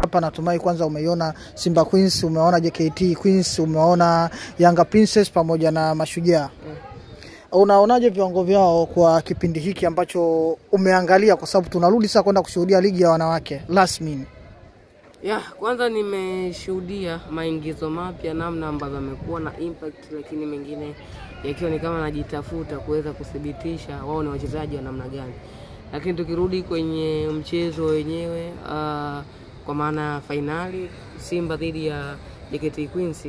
hapa natumai kwanza umeiona Simba Queens, umeona JKT Queens, umeona Yanga Princess pamoja na Mashujaa. Unaonaje viwango vyao kwa kipindi hiki ambacho umeangalia, kwa sababu tunarudi sasa kwenda kushuhudia ligi ya wanawake rasmi? Kwanza nimeshuhudia maingizo mapya, namna ambavyo wamekuwa na impact, lakini mengine yakiwa ni kama najitafuta kuweza kuthibitisha wao ni wachezaji wa namna gani. Lakini tukirudi kwenye mchezo wenyewe, kwa maana finali Simba dhidi ya JKT Queens,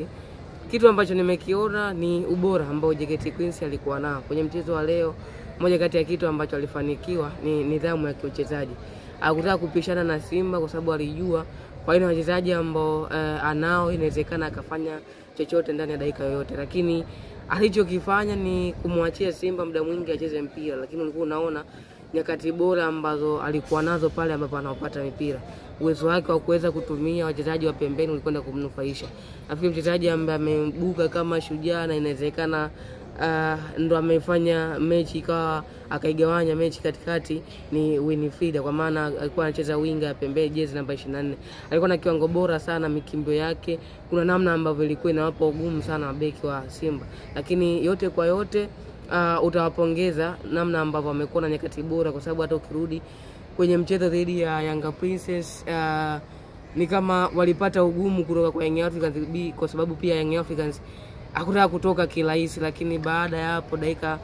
kitu ambacho nimekiona ni ubora ambao JKT Queens alikuwa nao kwenye mchezo wa leo. Moja kati ya kitu ambacho alifanikiwa ni nidhamu ya kiuchezaji. Hakutaka kupishana na Simba kwa sababu alijua kwa aina wachezaji ambao anao inawezekana akafanya chochote ndani ya dakika yoyote, lakini alichokifanya ni kumwachia Simba muda mwingi acheze mpira. Lakini ulikuwa unaona nyakati bora ambazo alikuwa nazo pale ambapo anapata mipira, uwezo wake wa kuweza kutumia wachezaji wa pembeni ulikwenda kumnufaisha. Nafikiri mchezaji ambaye amebuka kama Shujaa na inawezekana ndo amefanya mechi akaigawanya mechi katikati ni Winifrida, kwa maana alikuwa anacheza winga ya pembeni, jezi namba 24. Alikuwa na kiwango bora sana, mikimbio yake kuna namna ambavyo ilikuwa inawapa ugumu sana mabeki wa Simba. Lakini yote kwa yote utawapongeza namna ambavyo wamekuwa na nyakati bora, kwa sababu hata ukirudi kwenye mchezo dhidi ya Yanga Princess ni kama walipata ugumu kutoka kwa Young Africans, kwa sababu pia Young Africans hakutaka kutoka kirahisi. Lakini baada ya hapo dakika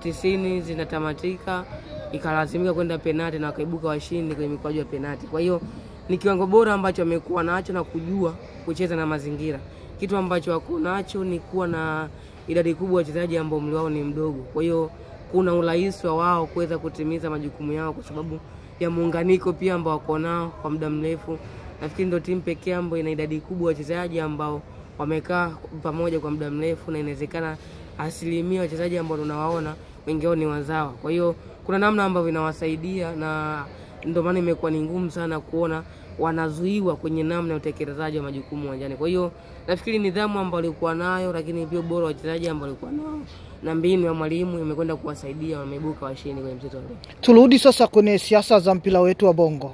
90 zinatamatika, ikalazimika kwenda penalti na wakaibuka washindi kwenye mikwaju ya penalti. Kwa hiyo ni kiwango bora ambacho amekuwa nacho na kujua kucheza na mazingira. Kitu ambacho wako nacho ni kuwa na idadi kubwa ya wachezaji ambao umri wao ni mdogo. Kwa hiyo kuna urahisi wao kuweza kutimiza majukumu yao kwa sababu ya muunganiko pia ambao wako nao kwa muda mrefu. Nafikiri ndio timu pekee ambayo ina idadi kubwa ya wachezaji ambao wamekaa pamoja kwa muda mrefu, na inawezekana asilimia wachezaji ambao tunawaona wengi wao ni wazawa. Kwa hiyo kuna namna ambavyo inawasaidia, na ndio maana imekuwa ni ngumu sana kuona wanazuiwa kwenye namna ya utekelezaji wa majukumu uwanjani. Kwa hiyo nafikiri nidhamu ambayo walikuwa nayo, lakini pia bora wachezaji ambao walikuwa nao na mbinu ya mwalimu imekwenda kuwasaidia, wameibuka washindi kwenye mchezo leo. Turudi sasa kwenye siasa za mpira wetu wa Bongo.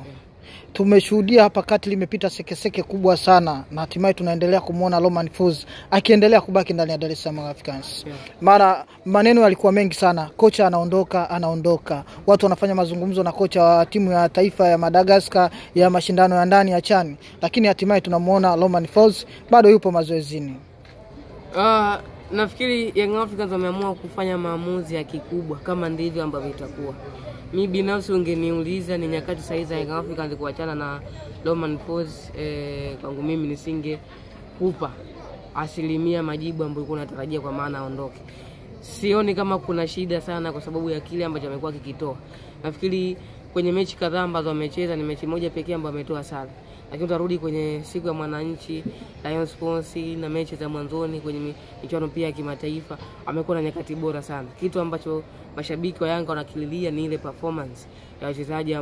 Tumeshuhudia hapa kati limepita sekeseke kubwa sana, na hatimaye tunaendelea kumuona Romain Folz akiendelea kubaki ndani ya Dar es Salaam Africans. Mara maneno yalikuwa mengi sana, kocha anaondoka. Watu wanafanya mazungumzo na kocha wa timu ya taifa ya Madagascar ya mashindano ya ndani ya CHAN, lakini hatimaye tunamuona Romain Folz bado yupo mazoezini. Nafikiri Young Africans wameamua kufanya maamuzi ya kikubwa kama ndivyo ambavyo itakuwa. Mimi binafsi ungeniuliza ni nyakati sahihi za Young Africans kuachana na Romain Folz, kwangu mimi nisingekupa asilimia majibu ambayo ulikuwa unatarajia, kwa maana aondoke. Sioni kama kuna shida sana kwa sababu ya kile ambacho amekuwa kikitoa. Nafikiri kwenye mechi kadhaa ambazo amecheza ni mechi moja pekee ambayo ametoa sare. Lakini utarudi kwenye siku ya Mwananchi, Lion Sports na mechi za mwanzoni kwenye michuano pia ya kimataifa, amekuwa na nyakati bora sana. Kitu ambacho mashabiki wa Yanga wanakililia ni ile performance ya wachezaji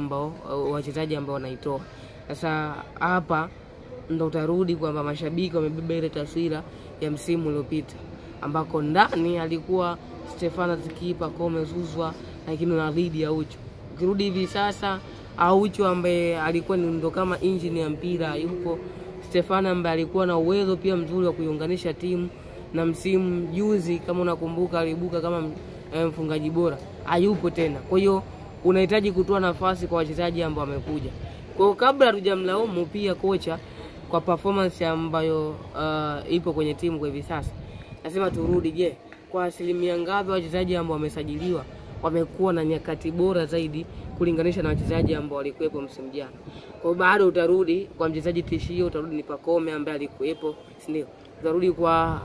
ambao wanaitoa. Sasa hapa ndo utarudi kwamba mashabiki wamebeba ile taswira ya msimu uliopita, ambako ndani alikuwa Stefano Zikipa Kome Zuzwa, lakini na dhidi ya Ucho. Ukirudi hivi sasa, Aucho ambaye alikuwa ni ndo kama engine ya mpira yupo, Stefano ambaye alikuwa na uwezo pia mzuri wa kuiunganisha timu, na msimu juzi kama unakumbuka aliibuka kama mfungaji bora, hayupo tena. Kwa hiyo unahitaji kutoa nafasi kwa wachezaji ambao wamekuja. Kwa hiyo kabla hatujamlaumu pia kocha kwa performance ambayo ipo kwenye timu kwa hivi sasa, nasema turudi, je, kwa asilimia ngapi wachezaji ambao wamesajiliwa wamekuwa na nyakati bora zaidi kulinganisha na wachezaji ambao walikuwepo msimu jana? Kwa bado utarudi kwa mchezaji tishio, utarudi ni Pacome ambaye alikuwepo, si ndio? Utarudi kwa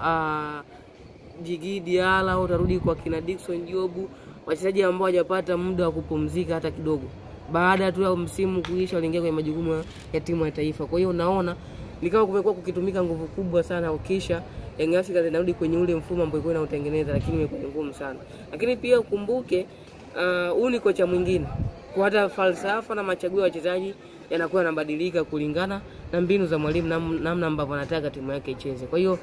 Djigui Diarra, utarudi kwa kina Dickson Jobu, wachezaji ambao hawajapata muda wa kupumzika hata kidogo. Baada tu ya msimu kuisha waliingia kwenye majukumu ya timu ya taifa. Kwa hiyo unaona ni kama kumekuwa kukitumika nguvu kubwa sana, ukisha Young Africans inarudi kwenye ule mfumo ambao ilikuwa inautengeneza, lakini imekuwa ngumu sana. Lakini pia ukumbuke huyu ni kocha mwingine, kwa hata falsafa na machaguo ya wachezaji yanakuwa yanabadilika kulingana na mbinu za mwalimu, namna ambavyo anataka timu yake icheze. Kwa hiyo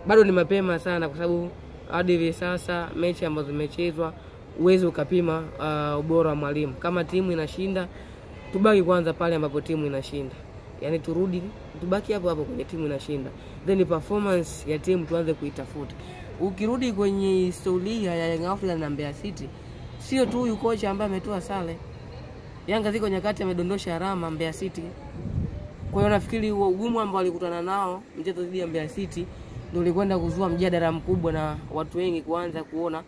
bado ni mapema sana, kwa sababu hadi hivi sasa mechi ambazo zimechezwa uwezo ukapima ubora wa mwalimu. Kama timu inashinda, tubaki kwanza pale ambapo timu inashinda. yani tubaki hapo hapo kwenye timu inashinda, then performance ya timu tuanze kuitafuta. Ukirudi kwenye historia ya Young Africans na Mbeya City, sio tu huyu kocha ambaye ametoa sare. Yanga ziko nyakati amedondosha alama Mbeya City. Kwa hiyo nafikiri ugumu ambao walikutana nao mchezo dhidi ya Mbeya City ndio ulikwenda kuzua mjadala mkubwa na watu wengi kuanza kuona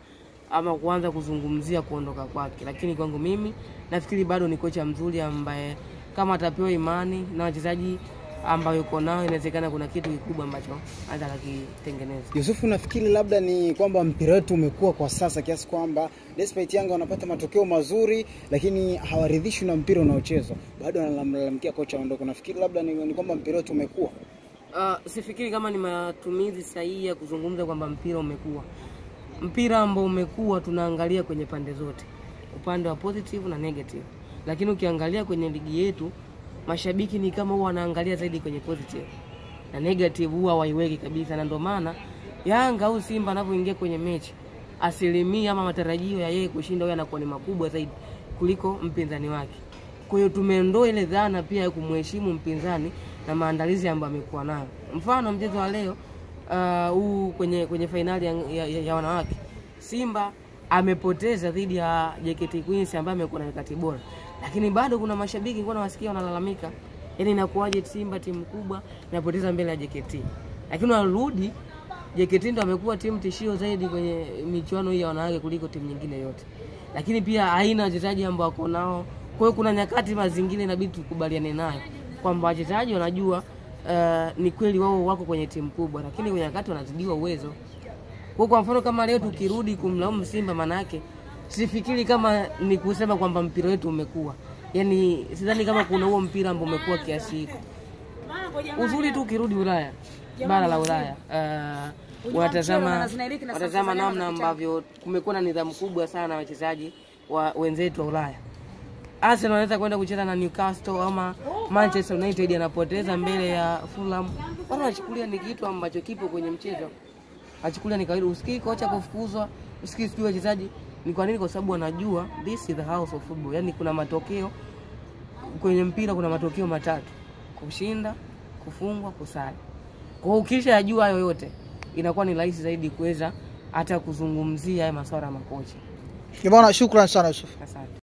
ama kuanza kuzungumzia kuondoka kwake. Lakini kwangu mimi nafikiri bado ni kocha mzuri ambaye kama atapewa imani na wachezaji ambao yuko nao, inawezekana kuna kitu kikubwa ambacho anataka kitengeneza. Yusufu, nafikiri labda ni kwamba mpira wetu umekuwa kwa sasa kiasi kwamba despite Yanga wanapata matokeo mazuri lakini hawaridhishwi na mpira unaochezwa. Bado wanalalamikia kocha aondoke. Nafikiri labda ni kwamba mpira wetu umekuwa. Sifikiri kama ni matumizi sahihi ya kuzungumza kwamba mpira umekuwa. Mpira ambao umekuwa tunaangalia kwenye pande zote, upande wa positive na negative. Lakini ukiangalia kwenye ligi yetu, mashabiki ni kama huwa wanaangalia zaidi kwenye positive, na negative huwa hawaiweki kabisa. Na ndio maana Yanga au Simba anapoingia kwenye mechi, asilimia ama matarajio ya yeye kushinda yeye anakuwa ni makubwa zaidi kuliko mpinzani wake. Kwa hiyo tumeondoa ile dhana pia ya kumheshimu mpinzani na maandalizi ambayo amekuwa nayo. Mfano mchezo wa leo kwenye finali ya wanawake, Simba amepoteza dhidi ya JKT Queens ambaye amekuwa na wakati bora, lakini bado kuna mashabiki ngono wasikia wanalalamika, yani inakuaje Simba timu kubwa inapoteza mbele ya JKT. Lakini wanarudi JKT ndio amekuwa timu tishio zaidi kwenye michuano hii ya wanawake kuliko timu nyingine yote, lakini pia haina wachezaji ambao wako nao. Kwa hiyo kuna nyakati mazingira inabidi tukubaliane nayo kwamba wachezaji wanajua ni kweli wao wako kwenye timu kubwa, lakini kwenye nyakati wanazidiwa uwezo. Kwa mfano kama leo tukirudi kumlaumu Simba, maana yake sifikiri kama ni kusema kwamba mpira wetu umekuwa. Yaani sidhani kama kuna huo mpira ambao umekuwa kiasi hiko. Uzuri tu ukirudi Ulaya, bara la Ulaya, watazama namna ambavyo kumekuwa na nidhamu kubwa sana wachezaji wa wenzetu wa Ulaya. Arsenal anaweza kwenda kucheza na Newcastle ama Manchester United anapoteza mbele ya Fulham. Watu wanachukulia ni kitu ambacho kipo kwenye mchezo. Achukulia ni kawaida. Usikii kocha kufukuzwa, usikii wachezaji. Ni kwa nini? Kwa sababu wanajua this is the house of football. Yaani kuna matokeo kwenye mpira, kuna matokeo matatu: kushinda, kufungwa, kusali. Kwa hiyo ukishajua hayo yote, inakuwa ni rahisi zaidi kuweza hata kuzungumzia haya masuala ya makocha. Bwana, shukrani sana Yusuf. Asante.